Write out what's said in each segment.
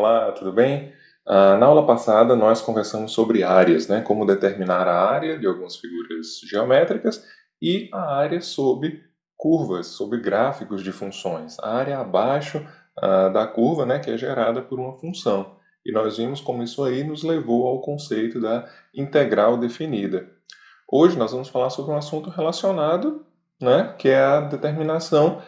Olá, tudo bem? Na aula passada nós conversamos sobre áreas, né? Como determinar a área de algumas figuras geométricas e a área sob curvas, sob gráficos de funções. A área abaixo da curva, né? Que é gerada por uma função. E nós vimos como isso aí nos levou ao conceito da integral definida. Hoje nós vamos falar sobre um assunto relacionado, né? Que é a determinação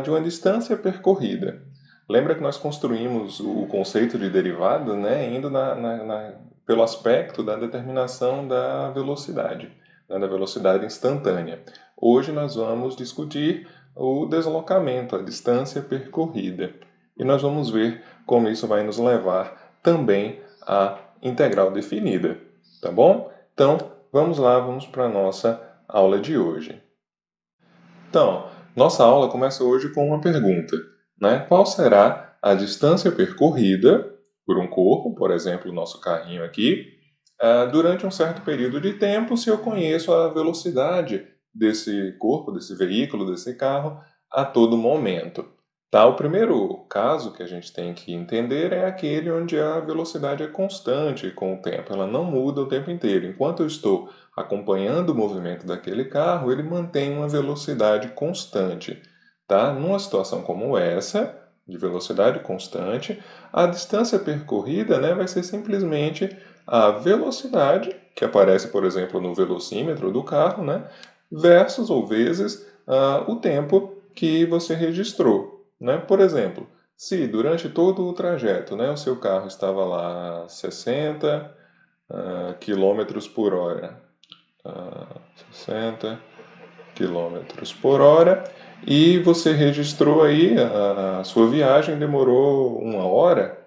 de uma distância percorrida. Lembra que nós construímos o conceito de derivada, né, indo pelo aspecto da determinação da velocidade instantânea. Hoje nós vamos discutir o deslocamento, a distância percorrida. E nós vamos ver como isso vai nos levar também à integral definida. Tá bom? Então, vamos lá, vamos para a nossa aula de hoje. Então, nossa aula começa hoje com uma pergunta, né? Qual será a distância percorrida por um corpo, por exemplo, o nosso carrinho aqui, durante um certo período de tempo, se eu conheço a velocidade desse corpo, desse veículo, desse carro, a todo momento? Tá? O primeiro caso que a gente tem que entender é aquele onde a velocidade é constante com o tempo, ela não muda o tempo inteiro. Enquanto eu estou acompanhando o movimento daquele carro, ele mantém uma velocidade constante. Tá? Numa situação como essa, de velocidade constante, a distância percorrida, né, vai ser simplesmente a velocidade, que aparece, por exemplo, no velocímetro do carro, né, versus ou vezes o tempo que você registrou. Né? Por exemplo, se durante todo o trajeto, né, o seu carro estava lá a 60 km por hora, 60 km por hora, e você registrou aí a sua viagem demorou 1 hora,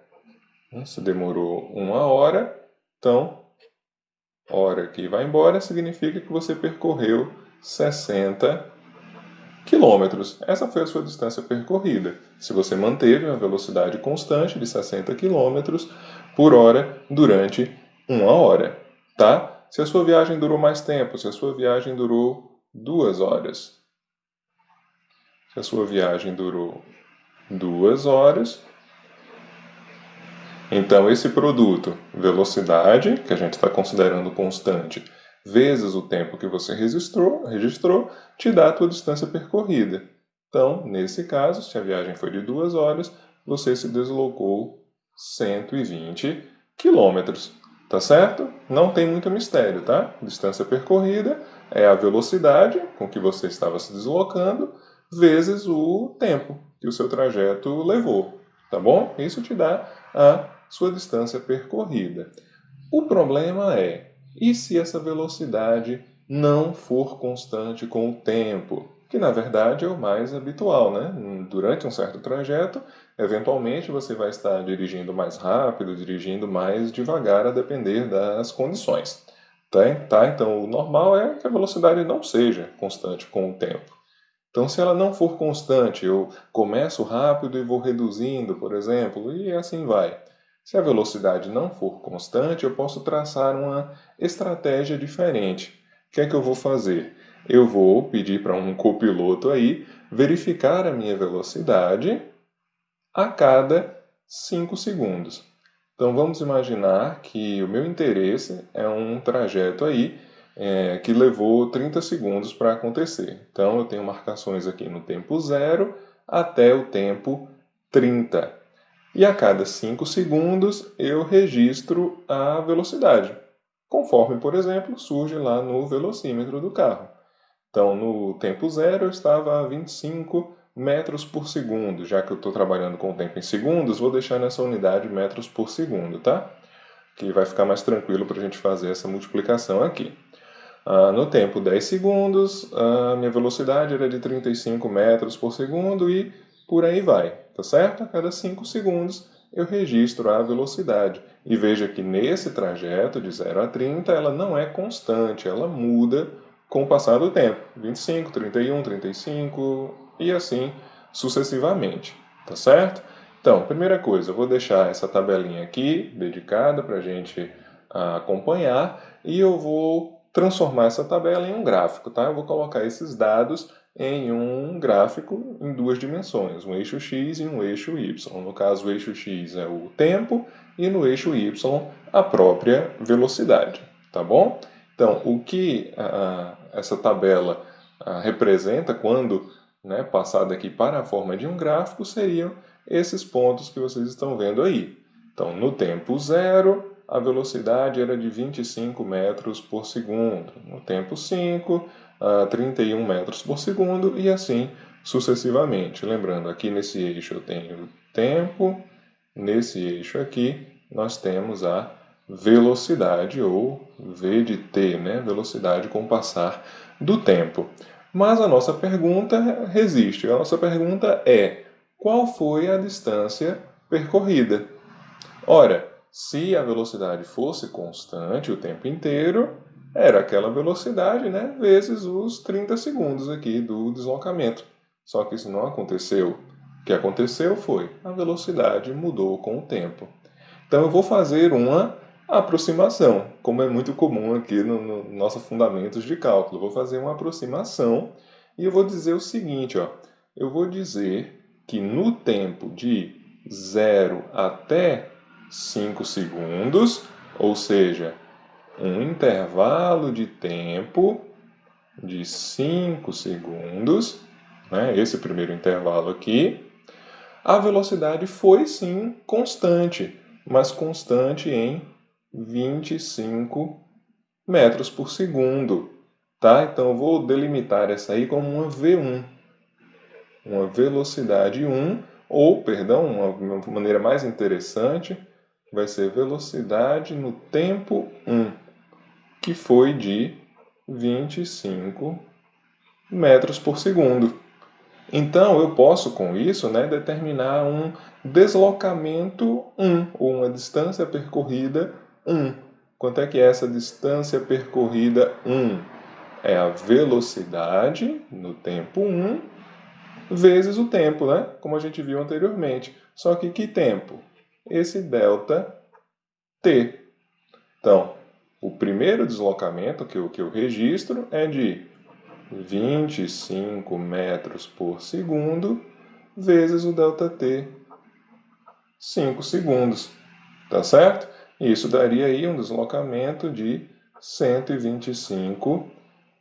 né? Se demorou 1 hora, então hora que vai embora significa que você percorreu 60 quilômetros. Essa foi a sua distância percorrida. Se você manteve uma velocidade constante de 60 quilômetros por hora durante 1 hora, tá? Se a sua viagem durou mais tempo, se a sua viagem durou 2 horas, se a sua viagem durou 2 horas, então esse produto, velocidade, que a gente está considerando constante, vezes o tempo que você registrou, te dá a tua distância percorrida. Então, nesse caso, se a viagem foi de 2 horas, você se deslocou 120 quilômetros. Tá certo? Não tem muito mistério, tá? Distância percorrida é a velocidade com que você estava se deslocando vezes o tempo que o seu trajeto levou. Tá bom? Isso te dá a sua distância percorrida. O problema é, e se essa velocidade não for constante com o tempo? Que na verdade é o mais habitual, né? Durante um certo trajeto, eventualmente você vai estar dirigindo mais rápido, dirigindo mais devagar, a depender das condições. Tá? Então, o normal é que a velocidade não seja constante com o tempo. Então, se ela não for constante, eu começo rápido e vou reduzindo, por exemplo, e assim vai. Se a velocidade não for constante, eu posso traçar uma estratégia diferente. O que é que eu vou fazer? Eu vou pedir para um copiloto aí verificar a minha velocidade a cada 5 segundos. Então vamos imaginar que o meu interesse é um trajeto aí que levou 30 segundos para acontecer. Então eu tenho marcações aqui no tempo 0 até o tempo 30. E a cada 5 segundos eu registro a velocidade, conforme, por exemplo, surge lá no velocímetro do carro. Então, no tempo 0 eu estava a 25 metros por segundo. Já que eu estou trabalhando com o tempo em segundos, vou deixar nessa unidade metros por segundo, tá? Que vai ficar mais tranquilo para a gente fazer essa multiplicação aqui. No tempo 10 segundos, a minha velocidade era de 35 metros por segundo e por aí vai, tá certo? A cada 5 segundos eu registro a velocidade. E veja que nesse trajeto de 0 a 30, ela não é constante, ela muda com o passar do tempo. 25, 31, 35 e assim sucessivamente, tá certo? Então, primeira coisa, eu vou deixar essa tabelinha aqui dedicada para a gente acompanhar e eu vou transformar essa tabela em um gráfico, tá? Eu vou colocar esses dados em um gráfico em duas dimensões, um eixo x e um eixo y. No caso, o eixo x é o tempo e no eixo y a própria velocidade, tá bom? Então, o que essa tabela representa quando passada aqui para a forma de um gráfico seriam esses pontos que vocês estão vendo aí. Então, no tempo zero, a velocidade era de 25 metros por segundo. No tempo 5, 31 metros por segundo e assim sucessivamente. Lembrando, aqui nesse eixo eu tenho tempo, nesse eixo aqui nós temos a velocidade, ou v de t, velocidade com o passar do tempo. Mas a nossa pergunta resiste. A nossa pergunta é: qual foi a distância percorrida? Ora, se a velocidade fosse constante o tempo inteiro, era aquela velocidade, vezes os 30 segundos aqui do deslocamento. Só que isso não aconteceu. O que aconteceu foi a velocidade mudou com o tempo. Então eu vou fazer uma aproximação, como é muito comum aqui no nossos fundamentos de cálculo. Eu vou fazer uma aproximação e eu vou dizer o seguinte, eu vou dizer que no tempo de 0 até 5 segundos, ou seja, um intervalo de tempo de 5 segundos, esse primeiro intervalo aqui, a velocidade foi sim constante, mas constante em 25 metros por segundo. Tá? Então eu vou delimitar essa aí como uma V1, uma velocidade 1, ou, perdão, uma maneira mais interessante, vai ser velocidade no tempo 1, que foi de 25 metros por segundo. Então, eu posso, com isso, determinar um deslocamento 1, ou uma distância percorrida 1. Quanto é que é essa distância percorrida 1? É a velocidade no tempo 1 vezes o tempo, como a gente viu anteriormente. Só que tempo? Esse delta t. Então, o primeiro deslocamento que eu registro é de 25 metros por segundo vezes o ΔT, 5 segundos. Tá certo? Isso daria aí um deslocamento de 125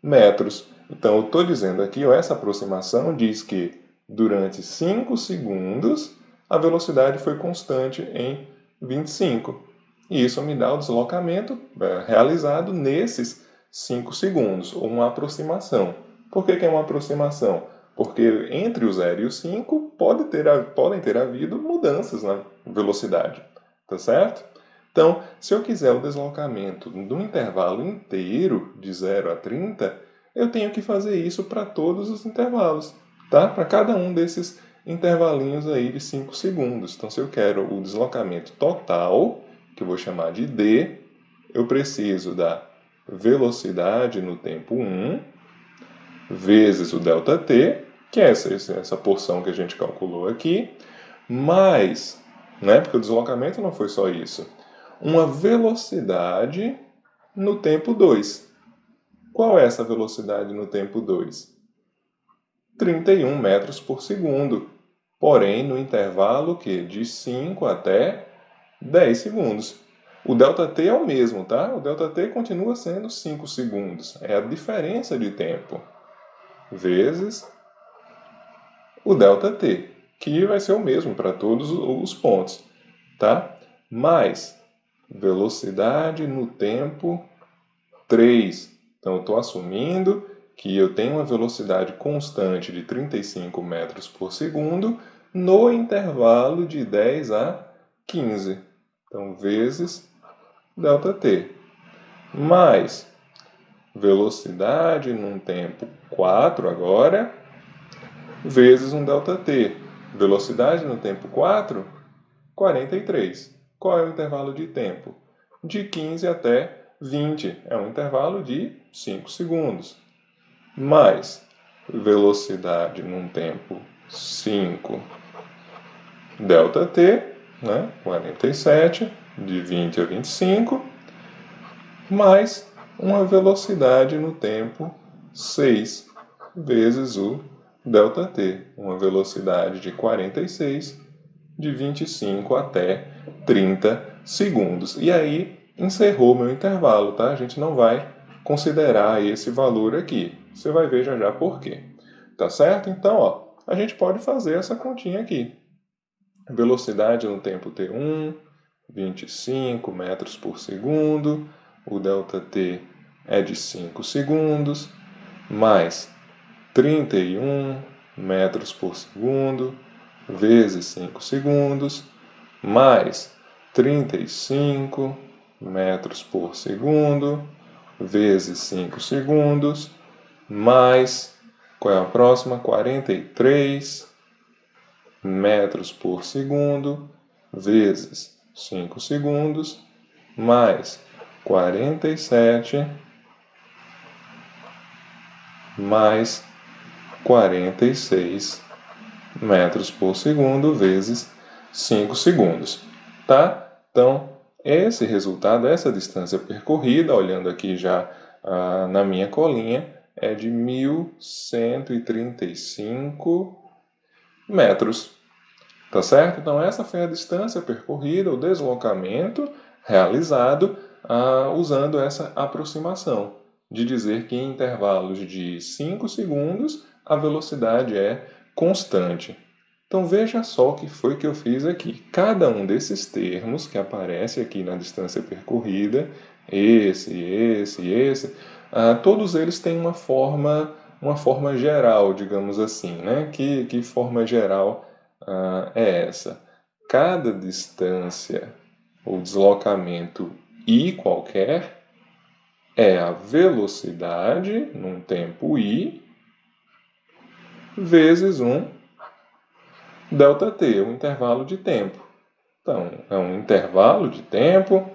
metros. Então, eu estou dizendo aqui, essa aproximação diz que durante 5 segundos a velocidade foi constante em 25. E isso me dá o deslocamento realizado nesses 5 segundos, ou uma aproximação. Por que é uma aproximação? Porque entre o 0 e o 5 podem ter havido mudanças na velocidade. Tá certo? Então, se eu quiser o deslocamento do intervalo inteiro de 0 a 30, eu tenho que fazer isso para todos os intervalos, tá? Para cada um desses intervalinhos aí de 5 segundos. Então, se eu quero o deslocamento total, que eu vou chamar de d, eu preciso da velocidade no tempo 1 vezes o ΔT, que é essa porção que a gente calculou aqui, mais, porque o deslocamento não foi só isso, uma velocidade no tempo 2. Qual é essa velocidade no tempo 2? 31 metros por segundo, porém no intervalo de 5 até 10 segundos. O ΔT é o mesmo, tá? O ΔT continua sendo 5 segundos. É a diferença de tempo vezes o ΔT, que vai ser o mesmo para todos os pontos, tá? Mais velocidade no tempo 3. Então, eu estou assumindo que eu tenho uma velocidade constante de 35 metros por segundo no intervalo de 10 a 15. Então, vezes ΔT. Mais velocidade num tempo 4 agora, vezes um ΔT. Velocidade no tempo 4, 43. Qual é o intervalo de tempo? De 15 até 20. É um intervalo de 5 segundos. Mais velocidade num tempo 5, ΔT, 47, de 20 a 25, mais uma velocidade no tempo 6, vezes o ΔT, uma velocidade de 46, de 25 até 30 segundos. E aí encerrou meu intervalo, tá? A gente não vai considerar esse valor aqui. Você vai ver já já por quê. Tá certo? Então, ó, a gente pode fazer essa continha aqui. Velocidade no tempo T1, 25 metros por segundo. O ΔT é de 5 segundos, mais 31 metros por segundo, vezes 5 segundos, mais 35 metros por segundo, vezes 5 segundos, mais, qual é a próxima? 43 metros por segundo, vezes 5 segundos, mais 47, mais 46 metros por segundo, vezes 5 segundos. Tá? Então, esse resultado, essa distância percorrida, olhando aqui já na minha colinha, é de 1.135 metros. Tá certo? Então, essa foi a distância percorrida, o deslocamento realizado usando essa aproximação, de dizer que em intervalos de 5 segundos a velocidade é constante. Então, veja só o que foi que eu fiz aqui. Cada um desses termos que aparece aqui na distância percorrida, esse, todos eles têm uma forma geral, digamos assim, né? Que forma geral é essa? Cada distância ou deslocamento i qualquer é a velocidade num tempo i vezes um ΔT, um intervalo de tempo. Então, é um intervalo de tempo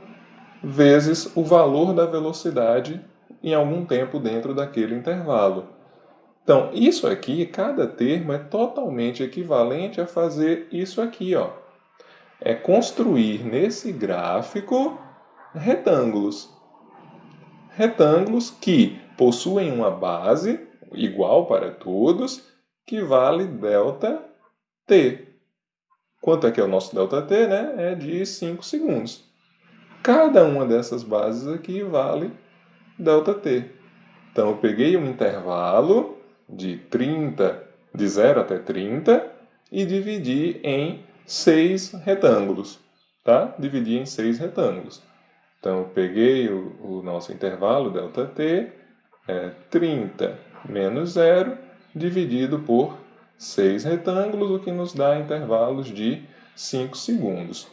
vezes o valor da velocidade em algum tempo dentro daquele intervalo. Então, isso aqui, cada termo é totalmente equivalente a fazer isso aqui, ó. É construir nesse gráfico retângulos. Retângulos que possuem uma base igual para todos, que vale ΔT. Quanto é que é o nosso ΔT, né? É de 5 segundos. Cada uma dessas bases aqui vale ΔT. Então, eu peguei um intervalo de 0 até 30 e dividi em 6 retângulos. Tá? Dividi em 6 retângulos. Então, eu peguei o nosso intervalo, ΔT, é 30 menos 0, dividido por 6 retângulos, o que nos dá intervalos de 5 segundos.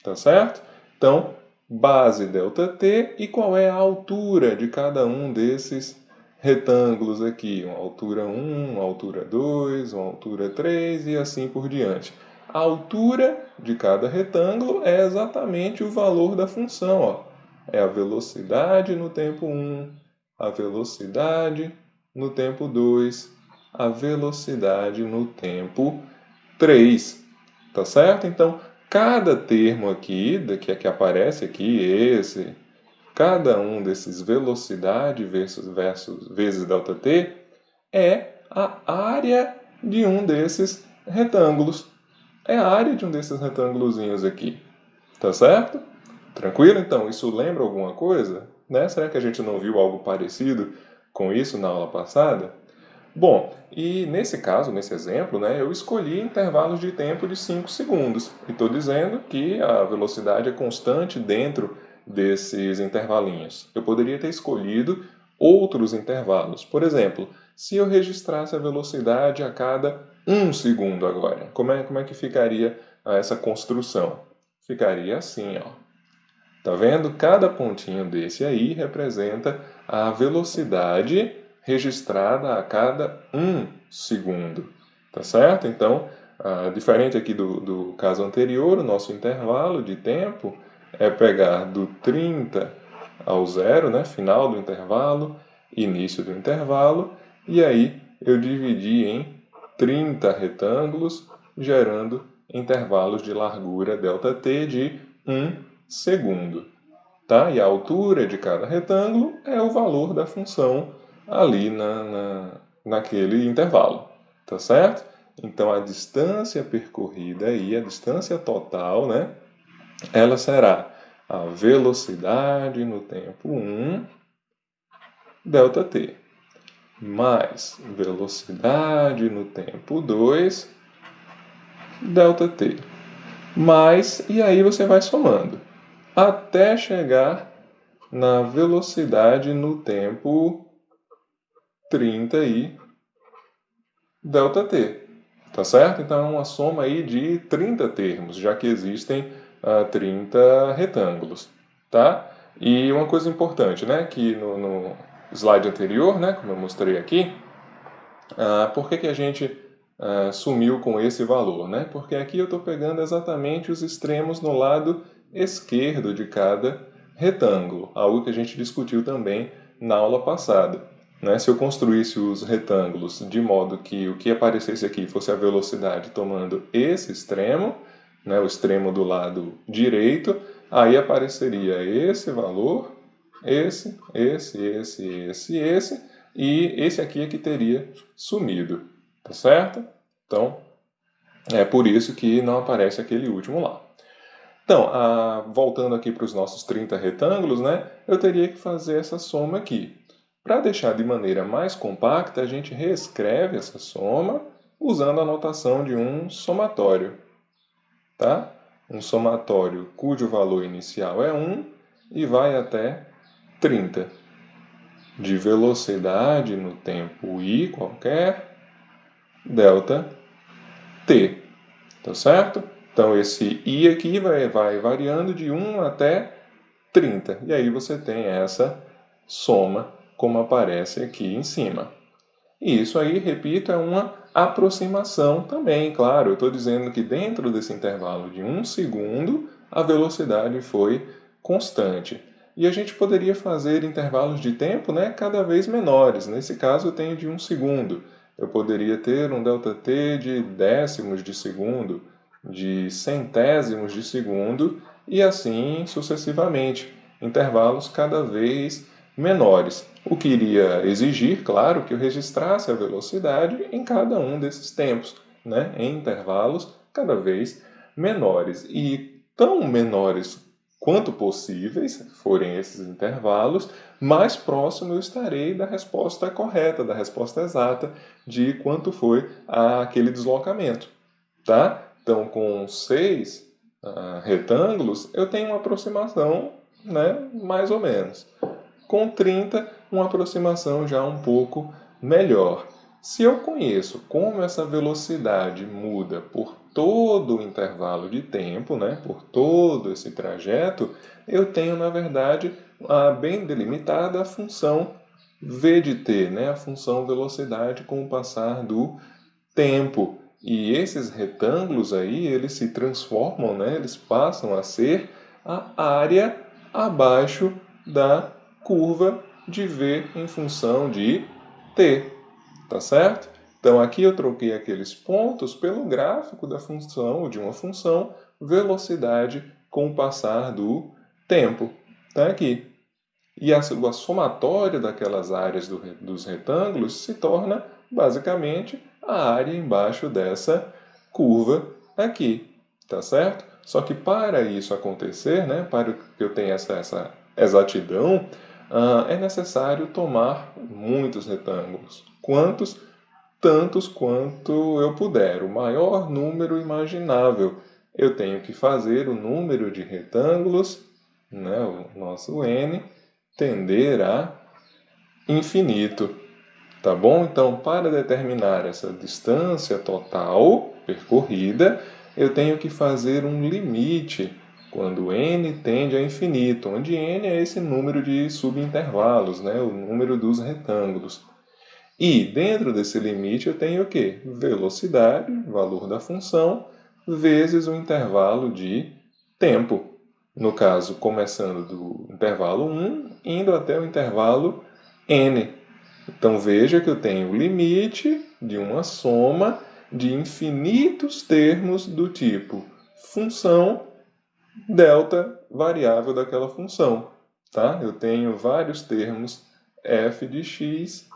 Tá certo? Então, base ΔT e qual é a altura de cada um desses retângulos aqui? Uma altura 1, uma altura 2, uma altura 3 e assim por diante. A altura de cada retângulo é exatamente o valor da função, ó. É a velocidade no tempo 1, a velocidade no tempo 2, a velocidade no tempo 3. Tá certo? Então, cada termo aqui, que aparece aqui, cada um desses velocidade vezes ΔT, é a área de um desses retângulos. É a área de um desses retângulozinhos aqui. Tá certo? Tranquilo? Então, isso lembra alguma coisa? Né? Será que a gente não viu algo parecido com isso na aula passada? Bom, e nesse caso, nesse exemplo, né, eu escolhi intervalos de tempo de 5 segundos. E estou dizendo que a velocidade é constante dentro desses intervalinhos. Eu poderia ter escolhido outros intervalos. Por exemplo, se eu registrasse a velocidade a cada 1 segundo agora, como é que ficaria essa construção? Ficaria assim, ó. Tá vendo? Cada pontinho desse aí representa a velocidade registrada a cada 1 segundo. Tá certo? Então, diferente aqui do caso anterior, o nosso intervalo de tempo é pegar do 30 ao 0, né? Final do intervalo, início do intervalo, e aí eu dividi em 30 retângulos, gerando intervalos de largura ΔT de 1 segundo. Tá? E a altura de cada retângulo é o valor da função ali naquele intervalo. tá certo? Então, a distância percorrida aí, a distância total, né? Ela será a velocidade no tempo 1, ΔT, mais velocidade no tempo 2, ΔT. Mais, e aí você vai somando, até chegar na velocidade no tempo 30 e ΔT. Tá certo? Então é uma soma aí de 30 termos, já que existem 30 retângulos, tá? E uma coisa importante, né, que no slide anterior, né, como eu mostrei aqui, por que a gente sumiu com esse valor, né? Porque aqui eu estou pegando exatamente os extremos no lado esquerdo de cada retângulo, algo que a gente discutiu também na aula passada. Né? Se eu construísse os retângulos de modo que o que aparecesse aqui fosse a velocidade tomando esse extremo, né, o extremo do lado direito, aí apareceria esse valor, esse, e esse aqui é que teria sumido, tá certo? Então, é por isso que não aparece aquele último lá. Então, voltando aqui para os nossos 30 retângulos, né, eu teria que fazer essa soma aqui. Para deixar de maneira mais compacta, a gente reescreve essa soma usando a notação de um somatório. Tá? Um somatório cujo valor inicial é 1 e vai até 30. De velocidade no tempo i qualquer, delta t. Tá certo? Então, esse i aqui vai variando de 1 até 30. E aí você tem essa soma, como aparece aqui em cima. E isso aí, repito, é uma aproximação também, claro. Eu estou dizendo que dentro desse intervalo de 1 segundo, a velocidade foi constante. E a gente poderia fazer intervalos de tempo, né, cada vez menores. Nesse caso, eu tenho de 1 segundo. Eu poderia ter um ΔT de décimos de segundo, de centésimos de segundo, e assim sucessivamente. Intervalos cada vez menores, o que iria exigir, claro, que eu registrasse a velocidade em cada um desses tempos, né, em intervalos cada vez menores. E tão menores quanto possíveis forem esses intervalos, mais próximo eu estarei da resposta correta, da resposta exata de quanto foi aquele deslocamento. Tá? Então, com 6 retângulos, eu tenho uma aproximação, né, mais ou menos. Com 30, uma aproximação já um pouco melhor. Se eu conheço como essa velocidade muda por todo o intervalo de tempo, né, por todo esse trajeto, eu tenho, na verdade, bem delimitada a função v de t, né, a função velocidade com o passar do tempo. E esses retângulos aí, eles se transformam, né, eles passam a ser a área abaixo da curva de v em função de t, tá certo? Então aqui eu troquei aqueles pontos pelo gráfico da função, de uma função, velocidade com o passar do tempo, tá aqui. E a somatória daquelas áreas dos retângulos se torna basicamente a área embaixo dessa curva aqui, tá certo? Só que para isso acontecer, né, para que eu tenha essa exatidão, é necessário tomar muitos retângulos. Quantos? Tantos quanto eu puder, o maior número imaginável. Eu tenho que fazer o número de retângulos, né, o nosso n, tender a infinito. Tá bom? Então, para determinar essa distância total percorrida, eu tenho que fazer um limite quando n tende a infinito, onde n é esse número de subintervalos, né? O número dos retângulos. E dentro desse limite eu tenho o quê? Velocidade, valor da função, vezes o intervalo de tempo. No caso, começando do intervalo 1, indo até o intervalo n. Então veja que eu tenho o limite de uma soma de infinitos termos do tipo função delta variável daquela função. Tá? Eu tenho vários termos f de x,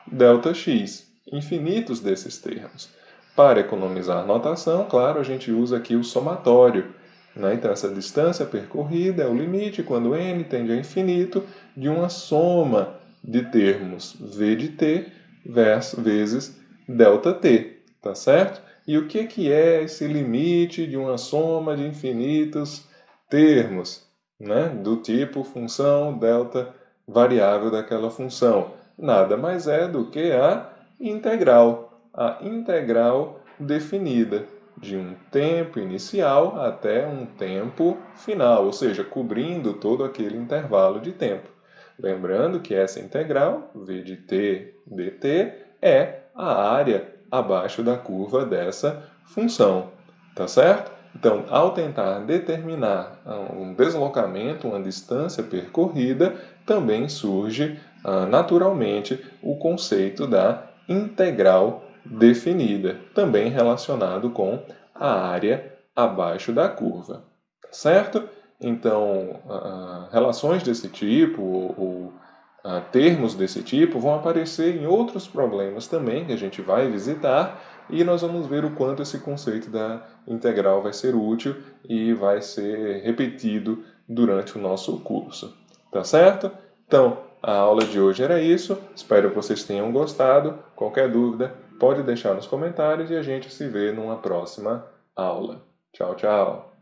delta x. infinitos desses termos. Para economizar notação, claro, a gente usa aqui o somatório, né? Então, essa distância percorrida é o limite, quando n tende a infinito, de uma soma de termos v de t vezes ΔT, tá certo? E o que é esse limite de uma soma de infinitos termos, né? Do tipo função delta variável daquela função? Nada mais é do que a integral definida de um tempo inicial até um tempo final, ou seja, cobrindo todo aquele intervalo de tempo. Lembrando que essa integral, v de t dt, é a área abaixo da curva dessa função, tá certo? Então, ao tentar determinar um deslocamento, uma distância percorrida, também surge naturalmente o conceito da integral definida, também relacionado com a área abaixo da curva, tá certo? Então, relações desse tipo ou termos desse tipo vão aparecer em outros problemas também que a gente vai visitar e nós vamos ver o quanto esse conceito da integral vai ser útil e vai ser repetido durante o nosso curso. Tá certo? Então, a aula de hoje era isso. Espero que vocês tenham gostado. Qualquer dúvida, pode deixar nos comentários e a gente se vê numa próxima aula. Tchau, tchau!